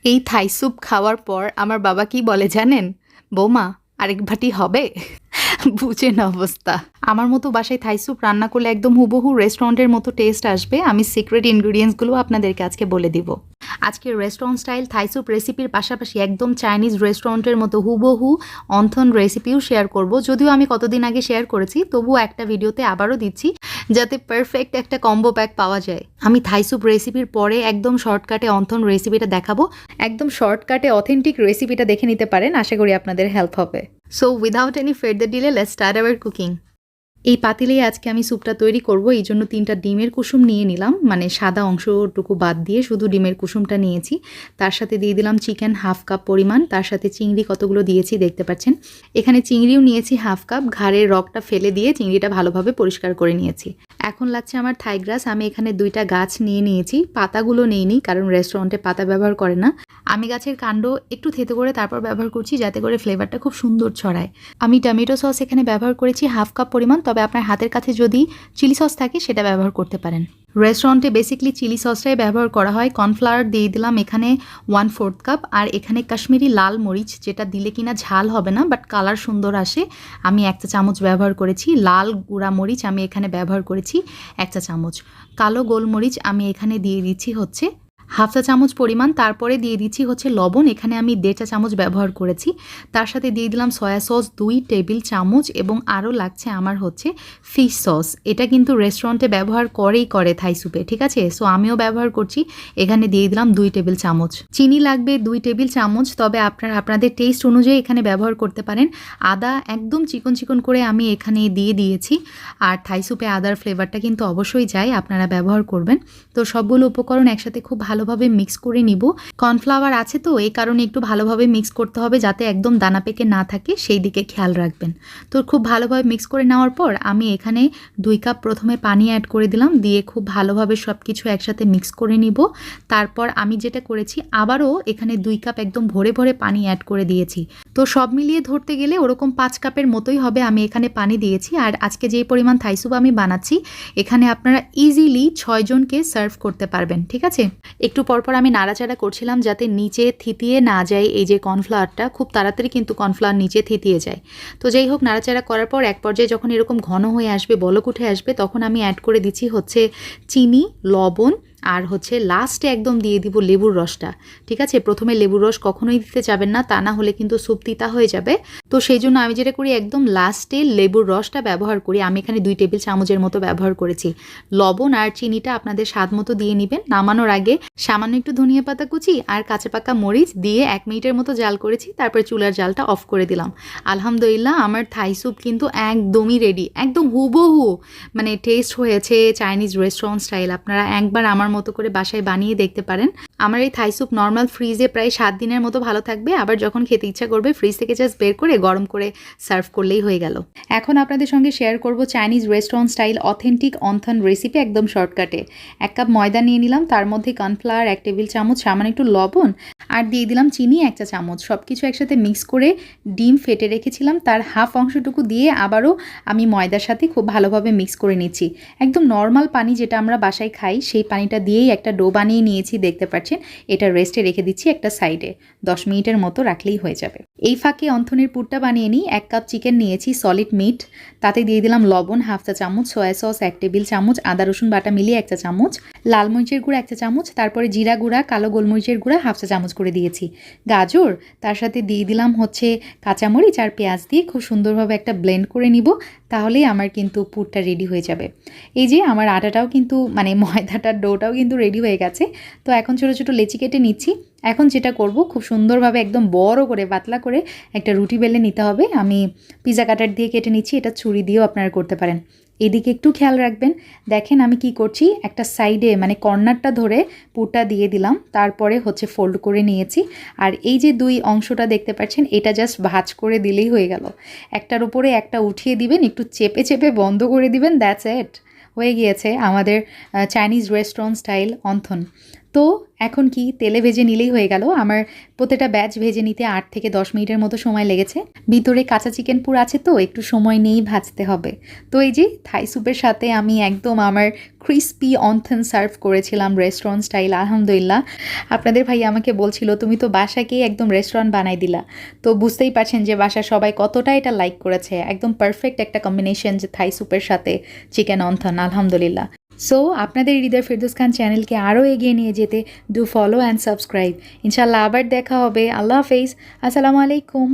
এই Thai soup খাওয়ার পর আমার বাবা কি বলে জানেন? বৌমা আরেক ভাটি হবে? বুঝেন অবস্থা। আমার মতো বাসায় থাই স্যুপ রান্না করলে একদম হুবহু রেস্টুরেন্টের মতো টেস্ট আসবে। আমি সিক্রেট ইনগ্রিডিয়েন্টসগুলো আপনাদেরকে আজকে বলে দিব। আজকে রেস্টুরেন্ট স্টাইল থাই স্যুপ রেসিপির পাশাপাশি একদম চাইনিজ রেস্টুরেন্টের মতো হুবহু অনথন রেসিপিও শেয়ার করব। যদিও আমি কতদিন আগে শেয়ার করেছি, তবুও একটা ভিডিওতে আবারও দিচ্ছি যাতে পারফেক্ট একটা কম্বো প্যাক পাওয়া যায়। আমি থাই স্যুপ রেসিপির পরে একদম শর্টকাটে অনথন রেসিপিটা দেখাবো। একদম শর্টকাটে অথেন্টিক রেসিপিটা দেখে নিতে পারেন, আশা করি আপনাদের হেল্প হবে। So without any further delay let's start our cooking. এই পাতিলেই আজকে আমি স্যুপটা তৈরি করব। এই জন্য 3টা ডিমের কুসুম নিয়ে নিলাম, মানে সাদা অংশটুকু বাদ দিয়ে শুধু ডিমের কুসুমটা নিয়েছি। তার সাথে দিয়ে দিলাম চিকেন হাফ কাপ পরিমাণ, তার সাথে চিংড়ি কতগুলো দিয়েছি দেখতে পাচ্ছেন। এখানে চিংড়িও নিয়েছি হাফ কাপ, ঘাড়ের রগটা ফেলে দিয়ে চিংড়িটা ভালোভাবে পরিষ্কার করে নিয়েছি। এখন লাগছে আমার থাই গ্রাস। আমি এখানে 2টা গাছ নিয়ে নিয়েছি, পাতাগুলো নেইনি কারণ রেস্টুরেন্টে পাতা ব্যবহার করে না। আমি গাছের কাণ্ড একটু থেতো করে তারপর ব্যবহার করছি যাতে করে ফ্লেভারটা খুব সুন্দর ছড়ায়। আমি টমেটো সস এখানে ব্যবহার করেছি হাফ কাপ পরিমাণ, তবে আপনার হাতের কাছে যদি চিলি সস থাকে সেটা ব্যবহার করতে পারেন। রেস্টুরেন্টে বেসিক্যালি চিলি সসটাই ব্যবহার করা হয়। কর্নফ্লাওয়ার দিয়ে দিলাম এখানে 1/4 কাপ, আর এখানে কাশ্মীরি লাল মরিচ, যেটা দিলে কিনা ঝাল হবে না বাট কালার সুন্দর আসে, আমি 1 চা চামচ ব্যবহার করেছি। লাল গুঁড়া মরিচ আমি এখানে ব্যবহার করেছি 1 চা চামচ। কালো গোলমরিচ আমি এখানে দিয়ে দিচ্ছি হচ্ছে হাফ চা চামচ পরিমাণ। তারপরে দিয়ে দিচ্ছি হচ্ছে লবণ, এখানে আমি 1.5 চা চামচ ব্যবহার করেছি। তার সাথে দিয়ে দিলাম সয়া সস 2 টেবিল চামচ, এবং আরও লাগছে আমার হচ্ছে ফিশ সস। এটা কিন্তু রেস্টুরেন্টে ব্যবহার করে থাই স্যুপে, ঠিক আছে? সো আমিও ব্যবহার করছি, এখানে দিয়ে দিলাম 2 টেবিল চামচ। চিনি লাগবে 2 টেবিল চামচ, তবে আপনাদের টেস্ট অনুযায়ী এখানে ব্যবহার করতে পারেন। আদা একদম চিকন চিকন করে আমি এখানে দিয়ে দিয়েছি, আর থাই স্যুপে আদার ফ্লেভারটা কিন্তু অবশ্যই যায়, আপনারা ব্যবহার করবেন। তো সবগুলো উপকরণ একসাথে খুব ভালোভাবে মিক্স করে নিব। কর্নফ্লাওয়ার আছে তো এই কারণে একটু ভালোভাবে মিক্স করতে হবে যাতে একদম দানা পেকে না থাকে, সেই দিকে খেয়াল রাখবেন। তো খুব ভালোভাবে মিক্স করে নেওয়ার পর আমি এখানে 2 কাপ প্রথমে পানি অ্যাড করে দিলাম, দিয়ে খুব ভালোভাবে সব কিছু একসাথে মিক্স করে নিব। তারপর আমি যেটা করেছি আবারও এখানে 2 কাপ একদম ভরে ভরে পানি অ্যাড করে দিয়েছি। তো সব মিলিয়ে ধরতে গেলে ওরকম 5 কাপের মতোই হবে আমি এখানে পানি দিয়েছি। আর আজকে যেই পরিমাণ থাই স্যুপ আমি বানাচ্ছি, এখানে আপনারা ইজিলি 6 জনকে সার্ভ করতে পারবেন, ঠিক আছে? একটু পরপর আমি নাড়াচাড়া করছিলাম যাতে নিচে থিতিয়ে না যায়। এই যে কর্নফ্লাওয়ারটা খুব তাড়াতাড়ি কিন্তু কর্নফ্লাওয়ার নিচে থিতিয়ে যায়। তো যাই হোক, নাড়াচাড়া করার পর এক পর্যায়ে যখন এরকম ঘন হয়ে আসবে, বলক উঠে আসবে, তখন আমি অ্যাড করে দিচ্ছি হচ্ছে চিনি, লবণ, আর হচ্ছে লাস্টে একদম দিয়ে দিব লেবুর রসটা, ঠিক আছে? প্রথমে লেবুর রস কখনোই দিতে যাবেন না, তা না হলে কিন্তু স্যুপ তিতা হয়ে যাবে। তো সেই জন্য আমি যেটা করি একদম লাস্টে লেবুর রসটা ব্যবহার করি। আমি এখানে 2 টেবিল চামচের মতো ব্যবহার করেছি। লবণ আর চিনিটা আপনাদের স্বাদ মতো দিয়ে নেবেন। নামানোর আগে সামান্য একটু ধনিয়া পাতা কুচি আর কাঁচা পাকা মরিচ দিয়ে 1 মিনিটের মতো জাল করেছি, তারপরে চুলার জালটা অফ করে দিলাম। আলহামদুলিল্লাহ, আমার থাই স্যুপ কিন্তু একদমই রেডি, একদম হুবহু মানে টেস্ট হয়েছে চাইনিজ রেস্টুরেন্ট স্টাইল। আপনারা একবার আমার মতো করে বাসায় বানিয়ে দেখতে পারেন। আমার এই থাই স্যুপ নর্মাল ফ্রিজে প্রায় 7 দিনের মতো ভালো থাকবে। আবার যখন খেতে ইচ্ছা করবে ফ্রিজ থেকে জাস্ট বের করে গরম করে সার্ভ করলেই হয়ে গেল। এখন আপনাদের সঙ্গে শেয়ার করব Chinese restaurant style authentic wonton recipe একদম শর্টকাটে। 1 কাপ ময়দা নিয়ে নিলাম, তার মধ্যে কর্নফ্লাওয়ার 1 টেবিল চামচ, সামান্য একটু লবণ, আর দিয়ে দিলাম চিনি 1 চা চামচ। সব কিছু একসাথে মিক্স করে ডিম ফেটে রেখেছিলাম তার হাফ অংশটুকু দিয়ে আবারও আমি ময়দার সাথে খুব ভালোভাবে মিক্স করে নিচ্ছি। একদম নর্মাল পানি যেটা আমরা বাসায় খাই সেই পানিটা দিয়েই একটা ডো বানিয়ে নিয়েছি, দেখতে পাচ্ছেন। এটা রেস্টে রেখে দিচ্ছি একটা সাইডে, 10 মিনিটের মতো রাখলেই হয়ে যাবে। এই ফাঁকে অন্থনের পুরটা বানিয়ে নিই। 1 কাপ চিকেন নিয়েছি সলিড মিট, তাতে দিয়ে দিলাম লবণ হাফ চা চামচ, সয়া সস 1 টেবিল চামচ, আদা রসুন বাটা মিলিয়ে 1 চা চামচ, লাল মরিচের গুঁড়া 1 চা চামচ, তারপরে জিরা গুঁড়া, কালো গোলমরিচের গুঁড়া হাফ চা চামচ করে দিয়েছি। গাজর, তার সাথে দিয়ে দিলাম হচ্ছে কাঁচামরিচ আর পেঁয়াজ দিয়ে খুব সুন্দরভাবে একটা ব্লেন্ড করে নিব, তাহলেই আমার কিন্তু পুরটা রেডি হয়ে যাবে। এই যে আমার আটাটাও কিন্তু মানে ময়দাটার ডোটাও কিন্তু রেডি হয়ে গেছে। তো এখন ছোটো ছোটো লেচি কেটে নিচ্ছি। এখন যেটা করব, খুব সুন্দরভাবে একদম বড় করে পাতলা করে একটা রুটি বেলে নিতে হবে। আমি পিজা কাটার দিয়ে কেটে নিচ্ছি, এটা ছুরি দিয়েও আপনারা করতে পারেন। এদিকে একটু খেয়াল রাখবেন। দেখেন আমি কি করছি, একটা সাইডে মানে কর্নারটা ধরে পুরটা দিয়ে দিলাম, তারপরে হচ্ছে ফোল্ড করে নিয়েছি। আর এই যে 2 অংশটা দেখতে পাচ্ছেন, এটা জাস্ট ভাঁজ করে দিলেই হয়ে গেল। একটার উপরে একটা উঠিয়ে দিবেন, একটু চেপে চেপে বন্ধ করে দিবেন, দ্যাটস ইট। হয়ে গিয়েছে আমাদের চাইনিজ রেস্টুরেন্ট স্টাইল অনথন। তো এখন কি তেলে ভেজে নিলেই হয়ে গেল। আমার প্রতিটা ব্যাচ ভেজে নিতে 8 থেকে 10 মিনিটের মতো সময় লেগেছে। ভিতরে কাঁচা চিকেন পুর আছে তো একটু সময় নিয়েই ভাজতে হবে। তো এই যে থাই স্যুপের সাথে আমি একদম আমার ক্রিস্পি অনথন সার্ভ করেছিলাম রেস্টুরেন্ট স্টাইল। আলহামদুলিল্লাহ, আপনাদের ভাই আমাকে বলছিল তুমি তো বাসাকেই একদম রেস্টুরেন্ট বানাই দিলা। তো বুঝতেই পারছেন যে বাসার সবাই কতটা এটা লাইক করেছে। একদম পারফেক্ট একটা কম্বিনেশন যে থাই স্যুপের সাথে চিকেন অনথন। আলহামদুলিল্লাহ। সো আপনাদের হৃদয় ফেরদৌস খান চ্যানেলকে আরও এগিয়ে নিয়ে যেতে ডু ফলো অ্যান্ড সাবস্ক্রাইব। ইনশাল্লাহ আবার দেখা হবে। আল্লাহ হাফেজ। আসসালামু আলাইকুম।